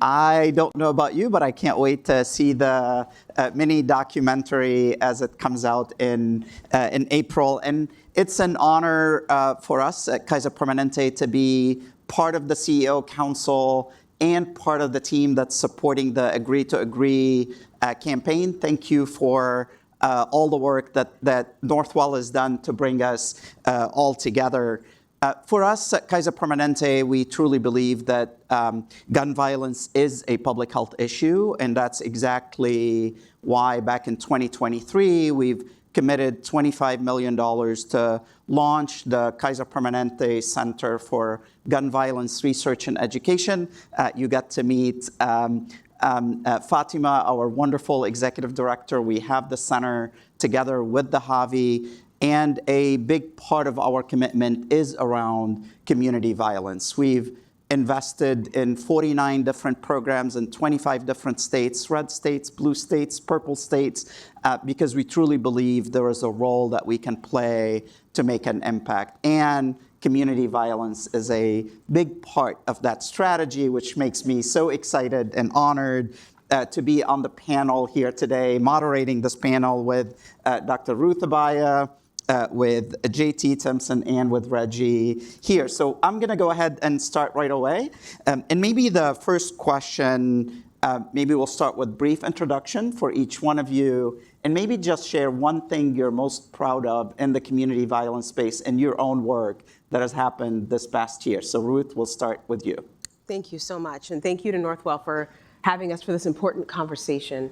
I don't know about you, but I can't wait to see the mini documentary as it comes out in April. And it's an honor for us at Kaiser Permanente to be part of the CEO Council and part of the team that's supporting the Agree to Agree campaign. Thank you for all the work that Northwell has done to bring us all together. For us at Kaiser Permanente, we truly believe that gun violence is a public health issue, and that's exactly why back in 2023, we've committed $25 million to launch the Kaiser Permanente Center for Gun Violence Research and Education. You got to meet Fatima, our wonderful executive director. We have the center together with the Javi. And a big part of our commitment is around community violence. We've invested in 49 different programs in 25 different states, red states, blue states, purple states, because we truly believe there is a role that we can play to make an impact. And community violence is a big part of that strategy, which makes me so excited and honored to be on the panel here today, moderating this panel with Dr. Ruth Abaya, with JT Timpson, and with Reggie here. So I'm going to go ahead and start right away. And maybe the first question, maybe we'll start with brief introduction for each one of you, and maybe just share one thing you're most proud of in the community violence space in your own work that has happened this past year. So Ruth, we'll start with you. Thank you so much. And thank you to Northwell for having us for this important conversation.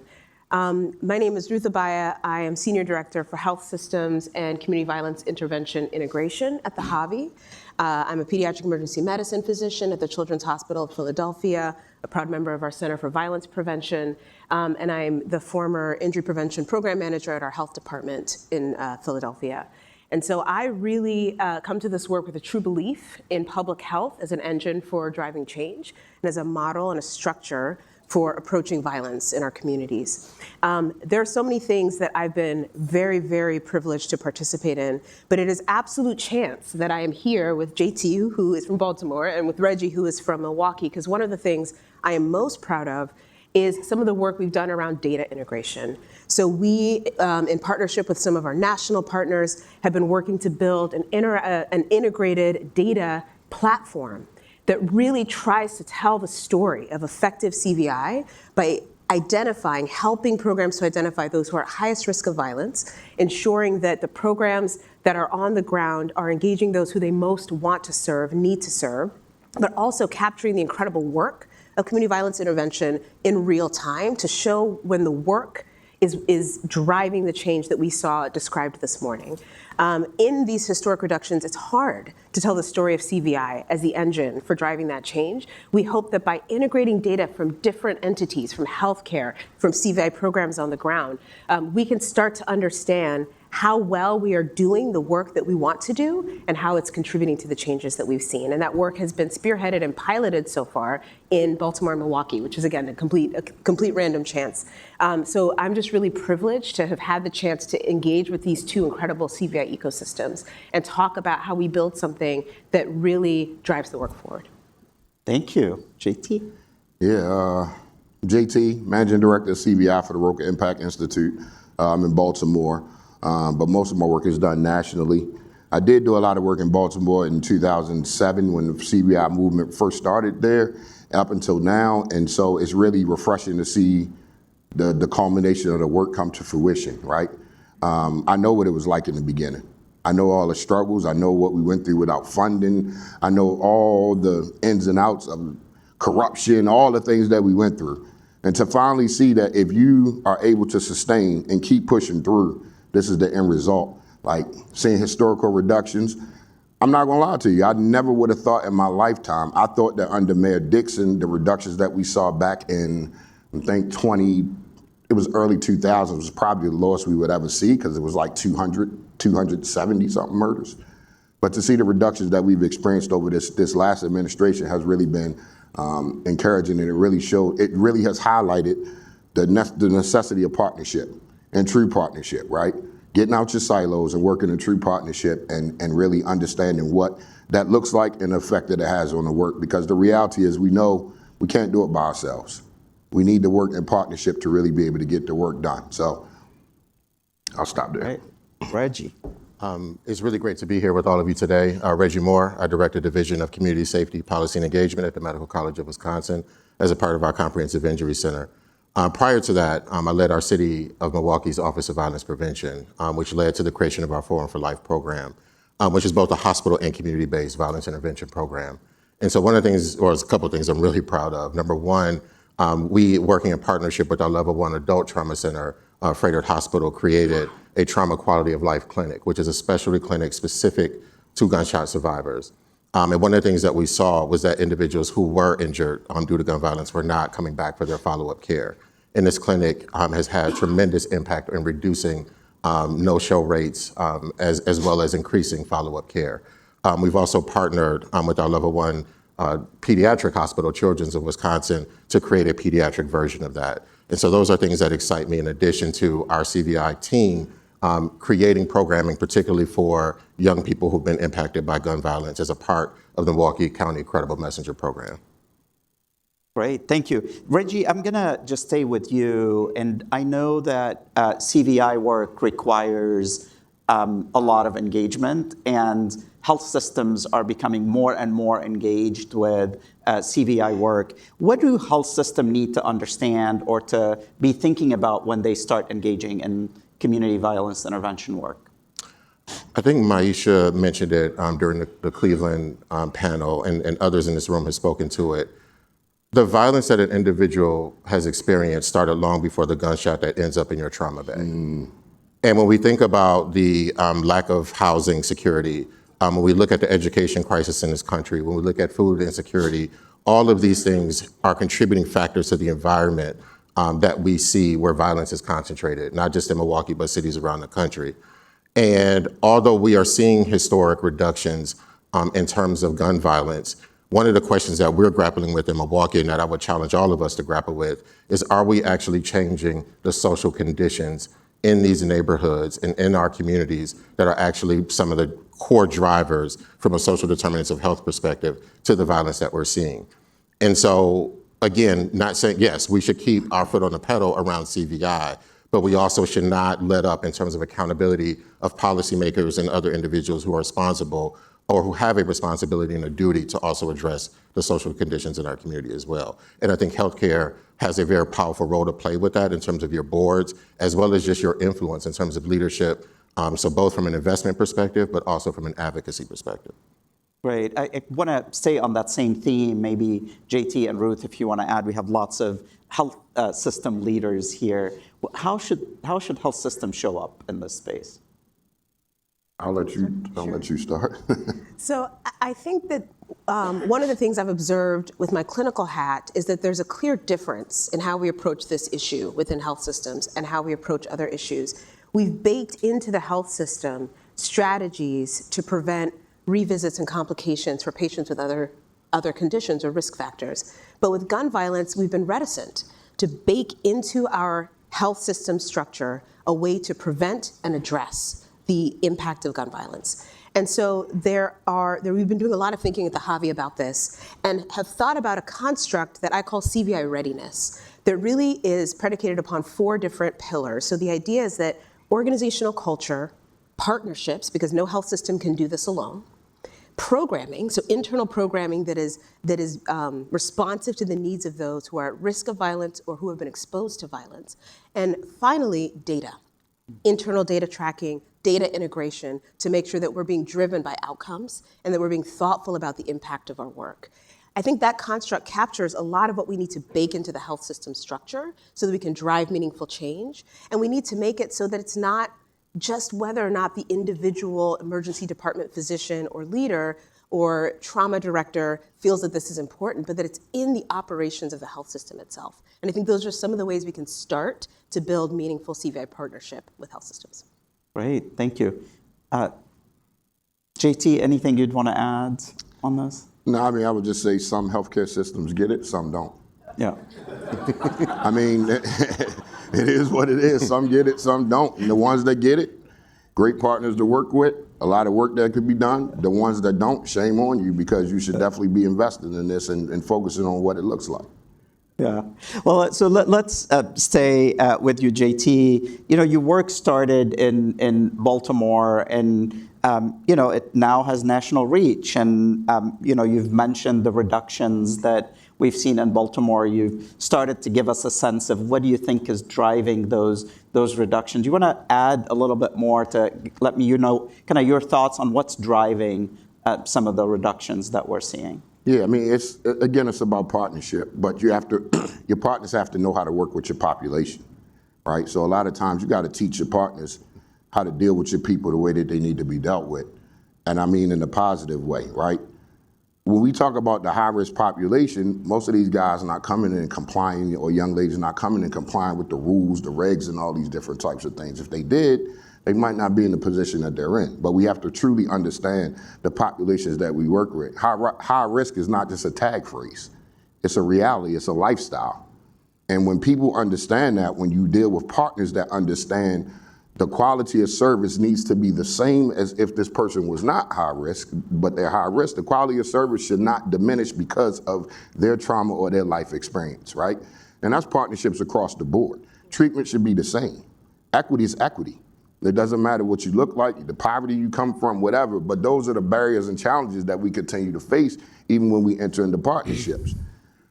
My name is Ruth Abaya. I am Senior Director for Health Systems and Community Violence Intervention Integration at the Javi. I'm a pediatric emergency medicine physician at the Children's Hospital of Philadelphia, a proud member of our Center for Violence Prevention, and I'm the former Injury Prevention Program Manager at our health department in Philadelphia. And so I really come to this work with a true belief in public health as an engine for driving change and as a model and a structure for approaching violence in our communities. There are so many things that I've been very, very privileged to participate in, but it is absolute chance that I am here with JT, who is from Baltimore, and with Reggie, who is from Milwaukee, because one of the things I am most proud of is some of the work we've done around data integration. So we, in partnership with some of our national partners, have been working to build an integrated data platform that really tries to tell the story of effective CVI by helping programs to identify those who are at highest risk of violence, ensuring that the programs that are on the ground are engaging those who they most want to serve, need to serve, but also capturing the incredible work of community violence intervention in real time to show when the work is driving the change that we saw described this morning. In these historic reductions, it's hard to tell the story of CVI as the engine for driving that change. We hope that by integrating data from different entities, from healthcare, from CVI programs on the ground, we can start to understand how well we are doing the work that we want to do and how it's contributing to the changes that we've seen. And that work has been spearheaded and piloted so far in Baltimore and Milwaukee, which is, again, a complete random chance. So I'm just really privileged to have had the chance to engage with these two incredible CVI ecosystems and talk about how we build something that really drives the work forward. Thank you. JT? Yeah, JT, Managing Director of CVI for the Roca Impact Institute. I'm in Baltimore. But most of my work is done nationally. I did do a lot of work in Baltimore in 2007 when the CVI movement first started there, up until now. And so it's really refreshing to see the culmination of the work come to fruition, right? I know what it was like in the beginning. I know all the struggles. I know what we went through without funding. I know all the ins and outs of corruption, all the things that we went through. And to finally see that if you are able to sustain and keep pushing through, this is the end result. Like seeing historical reductions, I'm not gonna lie to you, I never would have thought in my lifetime, I thought that under Mayor Dixon, the reductions that we saw back in, I think it was early 2000s, was probably the lowest we would ever see because it was like 270 something murders. But to see the reductions that we've experienced over this last administration has really been encouraging, and it really has highlighted the necessity of partnership and true partnership, right? Getting out your silos and working in true partnership and really understanding what that looks like and the effect that it has on the work. Because the reality is we know we can't do it by ourselves. We need to work in partnership to really be able to get the work done. So I'll stop there. Right. Reggie. It's really great to be here with all of you today. Reggie Moore, I direct the Division of Community Safety, Policy, and Engagement at the Medical College of Wisconsin as a part of our Comprehensive Injury Center. Prior to that, I led our City of Milwaukee's Office of Violence Prevention, which led to the creation of our Forum for Life program, which is both a hospital and community-based violence intervention program. And so one of the things, or a couple of things I'm really proud of. Number one, we, working in partnership with our Level 1 Adult Trauma Center, Frederick Hospital, created a trauma quality of life clinic, which is a specialty clinic specific to gunshot survivors. And one of the things that we saw was that individuals who were injured due to gun violence were not coming back for their follow-up care. And this clinic has had tremendous impact in reducing no-show rates as well as increasing follow-up care. We've also partnered with our Level 1 pediatric hospital, Children's of Wisconsin, to create a pediatric version of that. And so those are things that excite me, in addition to our CVI team creating programming, particularly for young people who've been impacted by gun violence, as a part of the Milwaukee County Credible Messenger program. Great, thank you. Reggie, I'm gonna just stay with you, and I know that CVI work requires a lot of engagement, and health systems are becoming more and more engaged with CVI work. What do health systems need to understand or to be thinking about when they start engaging in community violence intervention work? I think Maisha mentioned it during the Cleveland panel, and others in this room have spoken to it. The violence that an individual has experienced started long before the gunshot that ends up in your trauma bag. And when we think about the lack of housing security, when we look at the education crisis in this country, when we look at food insecurity, all of these things are contributing factors to the environment that we see where violence is concentrated, not just in Milwaukee, but cities around the country. And although we are seeing historic reductions in terms of gun violence, one of the questions that we're grappling with in Milwaukee, and that I would challenge all of us to grapple with, is are we actually changing the social conditions in these neighborhoods and in our communities that are actually some of the core drivers from a social determinants of health perspective to the violence that we're seeing? And so, again, not saying, yes, we should keep our foot on the pedal around CVI, but we also should not let up in terms of accountability of policymakers and other individuals who are responsible or who have a responsibility and a duty to also address the social conditions in our community as well. And I think healthcare has a very powerful role to play with that in terms of your boards, as well as just your influence in terms of leadership. So both from an investment perspective, but also from an advocacy perspective. Great. I want to stay on that same theme. Maybe JT and Ruth, if you want to add, we have lots of health system leaders here. How should health systems show up in this space? I'll let you start. So I think that one of the things I've observed with my clinical hat is that there's a clear difference in how we approach this issue within health systems and how we approach other issues. We've baked into the health system strategies to prevent revisits and complications for patients with other conditions or risk factors. But with gun violence, we've been reticent to bake into our health system structure a way to prevent and address the impact of gun violence. And so we've been doing a lot of thinking at the Javi about this and have thought about a construct that I call CVI readiness that really is predicated upon 4 different pillars. So the idea is that organizational culture, partnerships, because no health system can do this alone, programming, so internal programming that is responsive to the needs of those who are at risk of violence or who have been exposed to violence, and finally, data. Internal data tracking, data integration to make sure that we're being driven by outcomes and that we're being thoughtful about the impact of our work. I think that construct captures a lot of what we need to bake into the health system structure so that we can drive meaningful change. And we need to make it so that it's not just whether or not the individual emergency department physician or leader or trauma director feels that this is important, but that it's in the operations of the health system itself. And I think those are some of the ways we can start to build meaningful CVI partnership with health systems. Great, thank you. JT, anything you'd want to add on this? No, I mean, I would just say some healthcare systems get it, some don't. Yeah. I mean, it is what it is. Some get it, some don't. And the ones that get it, great partners to work with. A lot of work that could be done. The ones that don't, shame on you, because you should definitely be invested in this and focusing on what it looks like. Yeah. Well, so let's stay with you, JT. You know, your work started in Baltimore, and you know, it now has national reach. And you know, you've mentioned the reductions that we've seen in Baltimore. You've started to give us a sense of what do you think is driving those reductions. Do you want to add a little bit more to let me know kind of your thoughts on what's driving some of the reductions that we're seeing? Yeah, I mean, it's about partnership, but you have to, your partners have to know how to work with your population, right? So a lot of times you got to teach your partners how to deal with your people the way that they need to be dealt with. And I mean in a positive way, right? When we talk about the high-risk population, most of these guys are not coming in and complying, or young ladies are not coming in complying with the rules, the regs, and all these different types of things. If they did, they might not be in the position that they're in. But we have to truly understand the populations that we work with. High risk is not just a tag phrase. It's a reality, it's a lifestyle. And when people understand that, when you deal with partners that understand the quality of service needs to be the same as if this person was not high risk, but they're high risk, the quality of service should not diminish because of their trauma or their life experience, right? And that's partnerships across the board. Treatment should be the same. Equity is equity. It doesn't matter what you look like, the poverty you come from, whatever, but those are the barriers and challenges that we continue to face even when we enter into partnerships.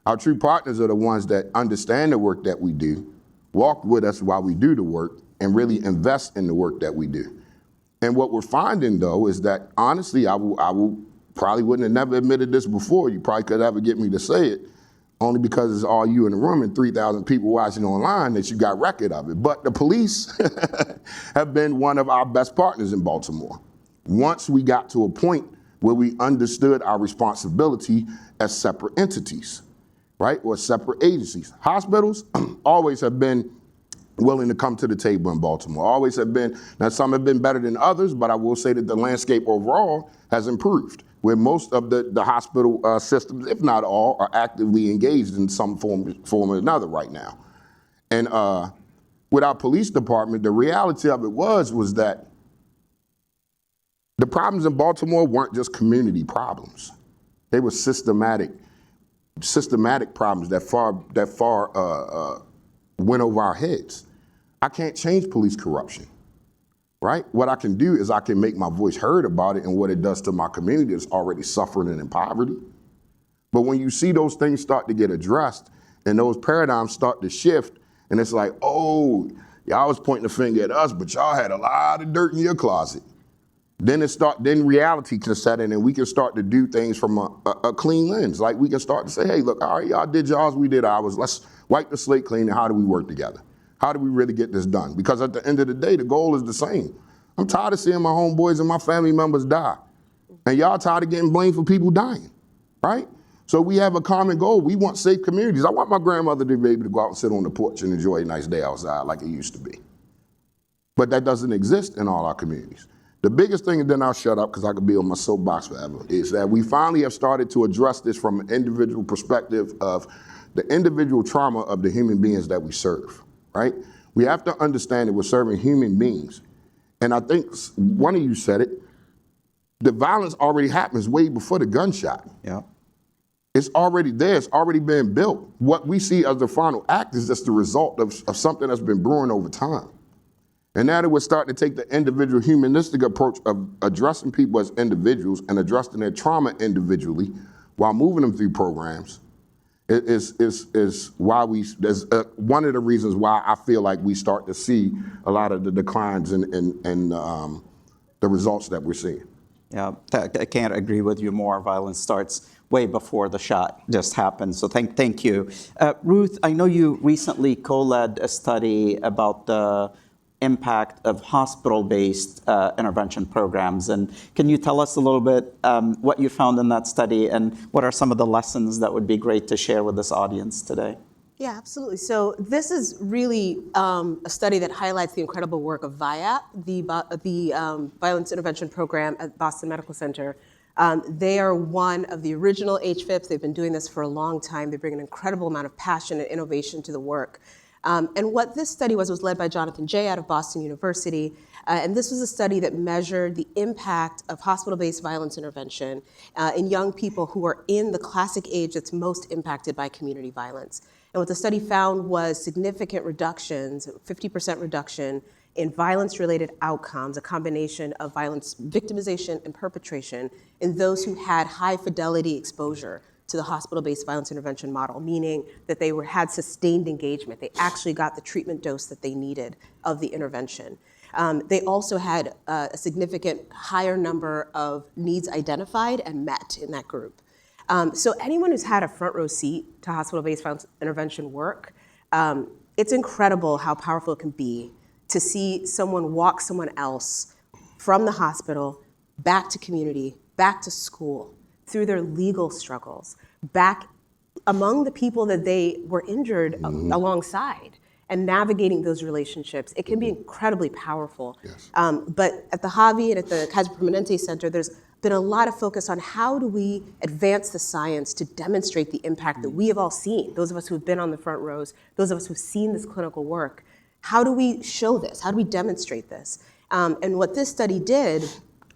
Our true partners are the ones that understand the work that we do, walk with us while we do the work, and really invest in the work that we do. And what we're finding, though, is that, honestly, I will probably wouldn't have never admitted this before. You probably could ever get me to say it, only because it's all you in the room and 3,000 people watching online that you got record of it. But the police have been one of our best partners in Baltimore. Once we got to a point where we understood our responsibility as separate entities, right, or separate agencies. Hospitals always have been willing to come to the table in Baltimore. Always have been. Now, some have been better than others, but I will say that the landscape overall has improved, where most of the hospital systems, if not all, are actively engaged in some form or another right now. And with our police department, the reality of it was that the problems in Baltimore weren't just community problems. They were systematic problems that far went over our heads. I can't change police corruption, right? What I can do is I can make my voice heard about it and what it does to my community that's already suffering and in poverty. But when you see those things start to get addressed and those paradigms start to shift, and it's like, oh, y'all was pointing the finger at us, but y'all had a lot of dirt in your closet. Then reality can set in and we can start to do things from a clean lens. Like we can start to say, hey, look, all right, y'all did y'all's, we did ours. Let's wipe the slate clean, and how do we work together? How do we really get this done? Because at the end of the day, the goal is the same. I'm tired of seeing my homeboys and my family members die. And y'all tired of getting blamed for people dying, right? So we have a common goal. We want safe communities. I want my grandmother to be able to go out and sit on the porch and enjoy a nice day outside like it used to be. But that doesn't exist in all our communities. The biggest thing, and then I'll shut up because I could be on my soapbox forever, is that we finally have started to address this from an individual perspective of the individual trauma of the human beings that we serve, right? We have to understand that we're serving human beings. And I think one of you said it, the violence already happens way before the gunshot. Yeah. It's already there, it's already been built. What we see as the final act is just the result of something that's been brewing over time. And now that we're starting to take the individual humanistic approach of addressing people as individuals and addressing their trauma individually while moving them through programs, is why there's one of the reasons why I feel like we start to see a lot of the declines in the results that we're seeing. Yeah, I can't agree with you more. Violence starts way before the shot just happens. So thank you. Ruth, I know you recently co-led a study about the impact of hospital-based intervention programs. And can you tell us a little bit what you found in that study and what are some of the lessons that would be great to share with this audience today? Yeah, absolutely. So this is really a study that highlights the incredible work of VIAP, the Violence Intervention Program at Boston Medical Center. They are one of the original HVIPs. They've been doing this for a long time. They bring an incredible amount of passion and innovation to the work. And what this study was led by Jonathan Jay out of Boston University. And this was a study that measured the impact of hospital-based violence intervention in young people who are in the classic age that's most impacted by community violence. And what the study found was significant reductions, 50% reduction in violence-related outcomes, a combination of violence victimization and perpetration in those who had high fidelity exposure to the hospital-based violence intervention model, meaning that they had sustained engagement. They actually got the treatment dose that they needed of the intervention. They also had a significant higher number of needs identified and met in that group. So anyone who's had a front row seat to hospital-based violence intervention work, it's incredible how powerful it can be to see someone walk someone else from the hospital back to community, back to school, through their legal struggles, back among the people that they were injured alongside, and navigating those relationships. It can be incredibly powerful. Yes. But at the Javi and at the Kaiser Permanente Center, there's been a lot of focus on how do we advance the science to demonstrate the impact that we have all seen, those of us who've been on the front rows, those of us who've seen this clinical work. How do we show this? How do we demonstrate this? And what this study did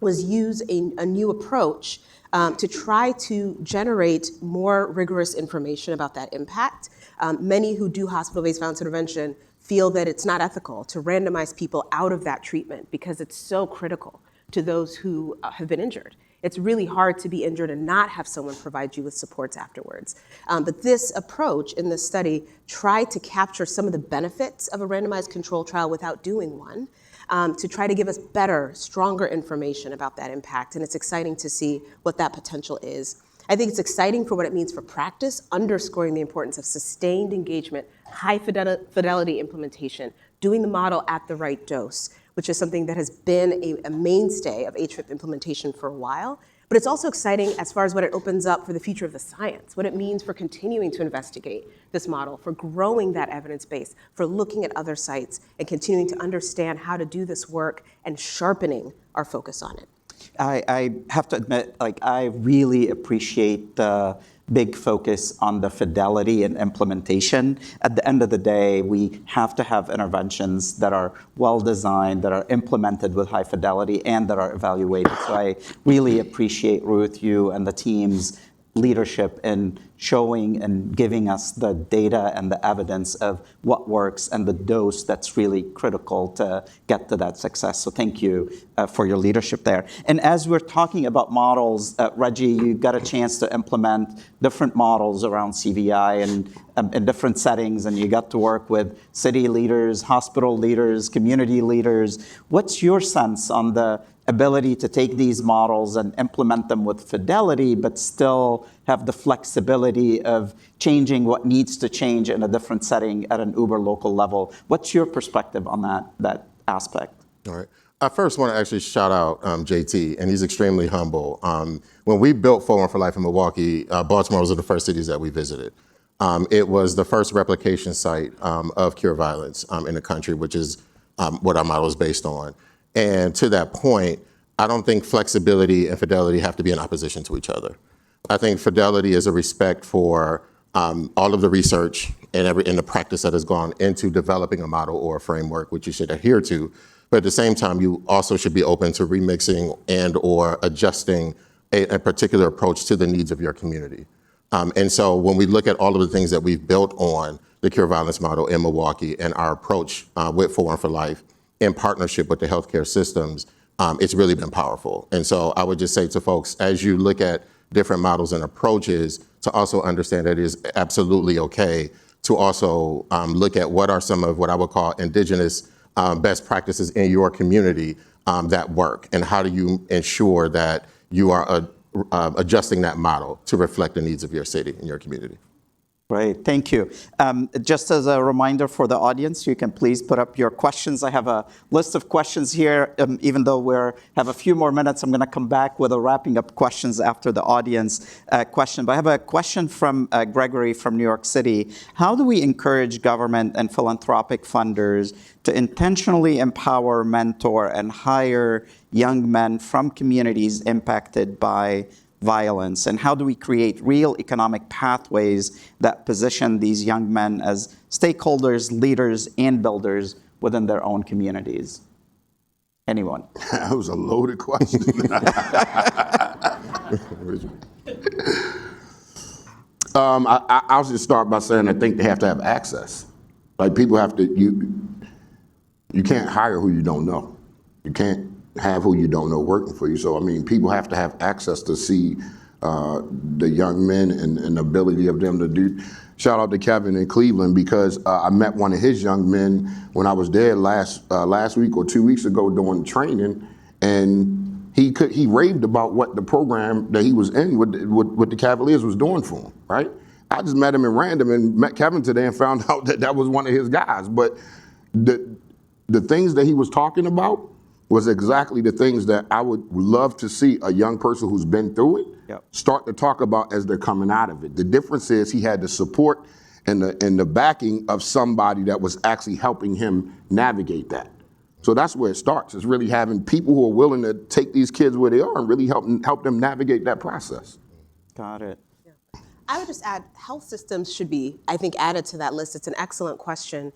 was use a new approach to try to generate more rigorous information about that impact. Many who do hospital-based violence intervention feel that it's not ethical to randomize people out of that treatment because it's so critical to those who have been injured. It's really hard to be injured and not have someone provide you with supports afterwards. But this approach in this study tried to capture some of the benefits of a randomized control trial without doing one, to try to give us better, stronger information about that impact. And it's exciting to see what that potential is. I think it's exciting for what it means for practice, underscoring the importance of sustained engagement, high fidelity implementation, doing the model at the right dose, which is something that has been a mainstay of HFIP implementation for a while. But it's also exciting as far as what it opens up for the future of the science, what it means for continuing to investigate this model, for growing that evidence base, for looking at other sites and continuing to understand how to do this work and sharpening our focus on it. I have to admit, I really appreciate the big focus on the fidelity and implementation. At the end of the day, we have to have interventions that are well designed, that are implemented with high fidelity, and that are evaluated. So I really appreciate, Ruth, you and the team's leadership in showing and giving us the data and the evidence of what works and the dose that's really critical to get to that success. So thank you for your leadership there. And as we're talking about models, Reggie, you got a chance to implement different models around CVI and in different settings, and you got to work with city leaders, hospital leaders, community leaders. What's your sense on the ability to take these models and implement them with fidelity, but still have the flexibility of changing what needs to change in a different setting at an uber local level? What's your perspective on that aspect? All right. I first want to actually shout out JT, and he's extremely humble. When we built Forum for Life in Milwaukee, Baltimore was one of the first cities that we visited. It was the first replication site of cure violence in the country, which is what our model is based on. And to that point, I don't think flexibility and fidelity have to be in opposition to each other. I think fidelity is a respect for all of the research and the practice that has gone into developing a model or a framework, which you should adhere to. But at the same time, you also should be open to remixing and or adjusting a particular approach to the needs of your community. And so when we look at all of the things that we've built on the cure violence model in Milwaukee and our approach with Forum for Life, in partnership with the healthcare systems, it's really been powerful. And so I would just say to folks, as you look at different models and approaches, to also understand that it is absolutely okay to also look at what are some of what I would call indigenous best practices in your community that work, and how do you ensure that you are adjusting that model to reflect the needs of your city and your community. Great, thank you. Just as a reminder for the audience, you can please put up your questions. I have a list of questions here. Even though we have a few more minutes, I'm going to come back with a wrapping up questions after the audience question. But I have a question from Gregory from New York City. How do we encourage government and philanthropic funders to intentionally empower, mentor, and hire young men from communities impacted by violence? And how do we create real economic pathways that position these young men as stakeholders, leaders, and builders within their own communities? Anyone? That was a loaded question. I'll just start by saying I think they have to have access. Like people have to, you can't hire who you don't know. You can't have who you don't know working for you. So, I mean, people have to have access to see the young men and the ability of them to do. Shout out to Kevin in Cleveland because I met one of his young men when I was there last week or 2 weeks ago doing training, and he raved about what the program that he was in, what the Cavaliers was doing for him, right? I just met him in random and met Kevin today and found out that was one of his guys. But the things that he was talking about was exactly the things that I would love to see a young person who's been through it start to talk about as they're coming out of it. The difference is he had the support and the backing of somebody that was actually helping him navigate that. So that's where it starts. It's really having people who are willing to take these kids where they are and really help them navigate that process. Got it. I would just add, health systems should be, I think, added to that list. It's an excellent question.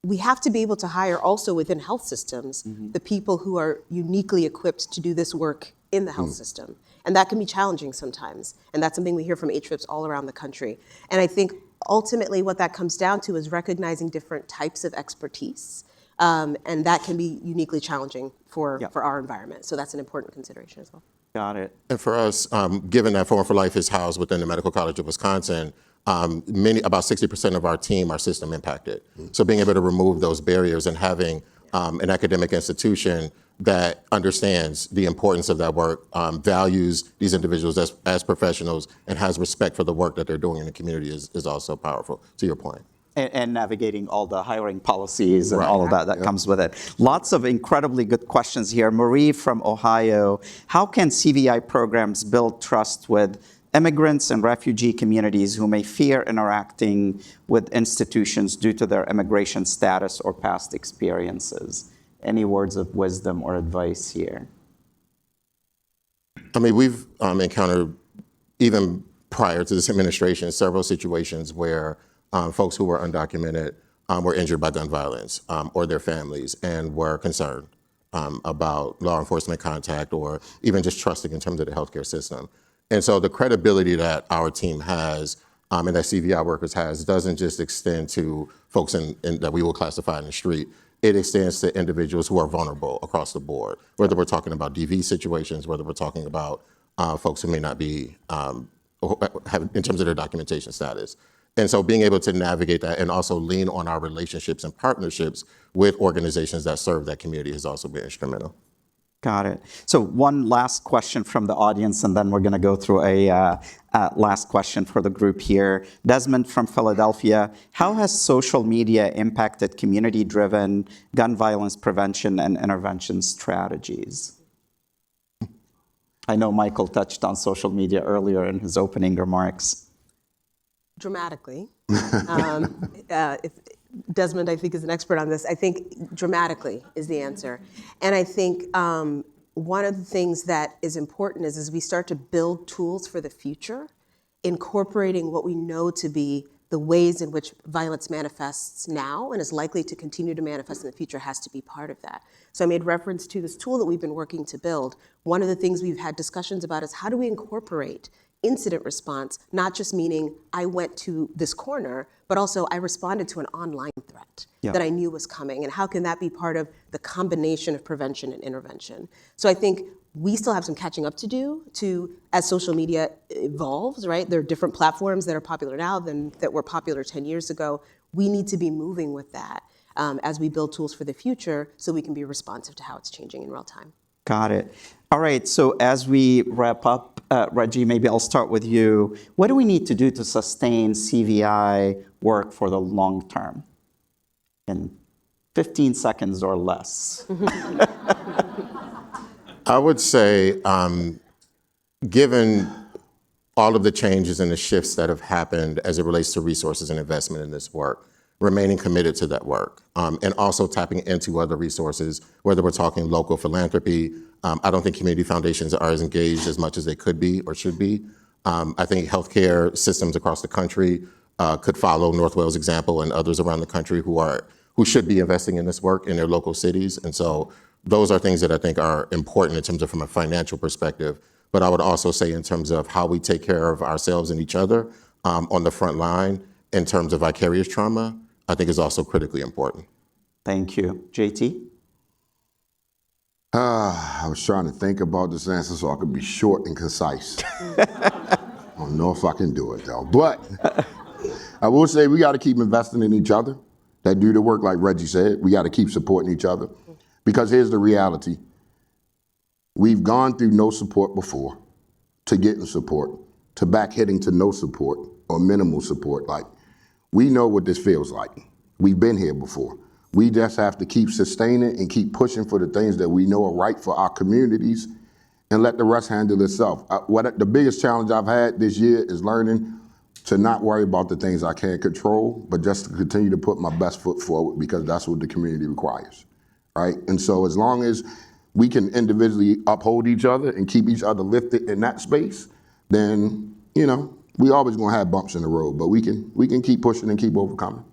We have to be able to hire also within health systems the people who are uniquely equipped to do this work in the health system. And that can be challenging sometimes. And that's something we hear from HFIPs all around the country. And I think ultimately what that comes down to is recognizing different types of expertise. And that can be uniquely challenging for our environment. So that's an important consideration as well. Got it. And for us, given that Forum for Life is housed within the Medical College of Wisconsin, about 60% of our team are system impacted. So being able to remove those barriers and having an academic institution that understands the importance of that work, values these individuals as professionals, and has respect for the work that they're doing in the community is also powerful, to your point. And navigating all the hiring policies and all of that comes with it. Lots of incredibly good questions here. Marie from Ohio, how can CVI programs build trust with immigrants and refugee communities who may fear interacting with institutions due to their immigration status or past experiences? Any words of wisdom or advice here? I mean, we've encountered, even prior to this administration, several situations where folks who were undocumented were injured by gun violence or their families and were concerned about law enforcement contact or even just trusting in terms of the healthcare system. And so the credibility that our team has and that CVI workers has doesn't just extend to folks that we will classify in the street. It extends to individuals who are vulnerable across the board, whether we're talking about DV situations, whether we're talking about folks who may not be, in terms of their documentation status. And so being able to navigate that and also lean on our relationships and partnerships with organizations that serve that community has also been instrumental. Got it. So one last question from the audience, and then we're going to go through a last question for the group here. Desmond from Philadelphia, how has social media impacted community-driven gun violence prevention and intervention strategies? I know Michael touched on social media earlier in his opening remarks. Dramatically. Desmond, I think, is an expert on this. I think dramatically is the answer. And I think one of the things that is important is as we start to build tools for the future, incorporating what we know to be the ways in which violence manifests now and is likely to continue to manifest in the future has to be part of that. So I made reference to this tool that we've been working to build. One of the things we've had discussions about is how do we incorporate incident response, not just meaning I went to this corner, but also I responded to an online threat that I knew was coming. And how can that be part of the combination of prevention and intervention? So I think we still have some catching up to do as social media evolves, right? There are different platforms that are popular now than that were popular 10 years ago. We need to be moving with that as we build tools for the future so we can be responsive to how it's changing in real time. Got it. All right, so as we wrap up, Reggie, maybe I'll start with you. What do we need to do to sustain CVI work for the long term? In 15 seconds or less. I would say, given all of the changes and the shifts that have happened as it relates to resources and investment in this work, remaining committed to that work, and also tapping into other resources, whether we're talking local philanthropy. I don't think community foundations are as engaged as much as they could be or should be. I think healthcare systems across the country could follow Northwell's example and others around the country who should be investing in this work in their local cities. And so those are things that I think are important in terms of from a financial perspective. But I would also say in terms of how we take care of ourselves and each other on the front line in terms of vicarious trauma, I think is also critically important. Thank you. JT? I was trying to think about this answer so I could be short and concise. I don't know if I can do it though, but I will say we got to keep investing in each other that do the work like Reggie said. We got to keep supporting each other because here's the reality. We've gone through no support before to getting support, to back hitting to no support or minimal support. Like, we know what this feels like. We've been here before. We just have to keep sustaining and keep pushing for the things that we know are right for our communities and let the rest handle itself. The biggest challenge I've had this year is learning to not worry about the things I can't control, but just to continue to put my best foot forward because that's what the community requires, right? And so as long as we can individually uphold each other and keep each other lifted in that space, then, we always gonna have bumps in the road, but we can keep pushing and keep overcoming.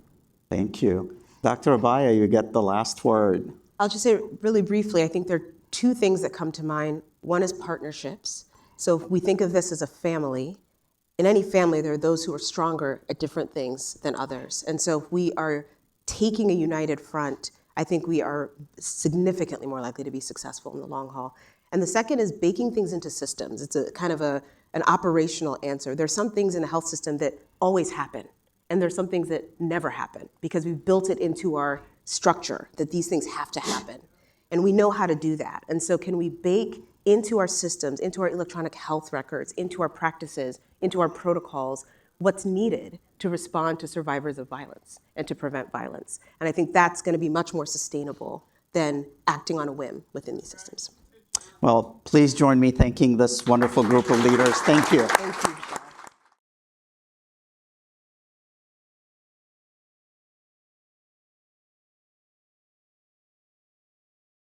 Thank you. Dr. Abaya, you get the last word. I'll just say really briefly, I think there are two things that come to mind. One is partnerships. So if we think of this as a family, in any family, there are those who are stronger at different things than others. And so if we are taking a united front, I think we are significantly more likely to be successful in the long haul. And the second is baking things into systems. It's a kind of an operational answer. There's some things in the health system that always happen, and there's some things that never happen because we've built it into our structure that these things have to happen. And we know how to do that. And so can we bake into our systems, into our electronic health records, into our practices, into our protocols, what's needed to respond to survivors of violence and to prevent violence? And I think that's going to be much more sustainable than acting on a whim within these systems. Well, please join me thanking this wonderful group of leaders. Thank you. Thank you.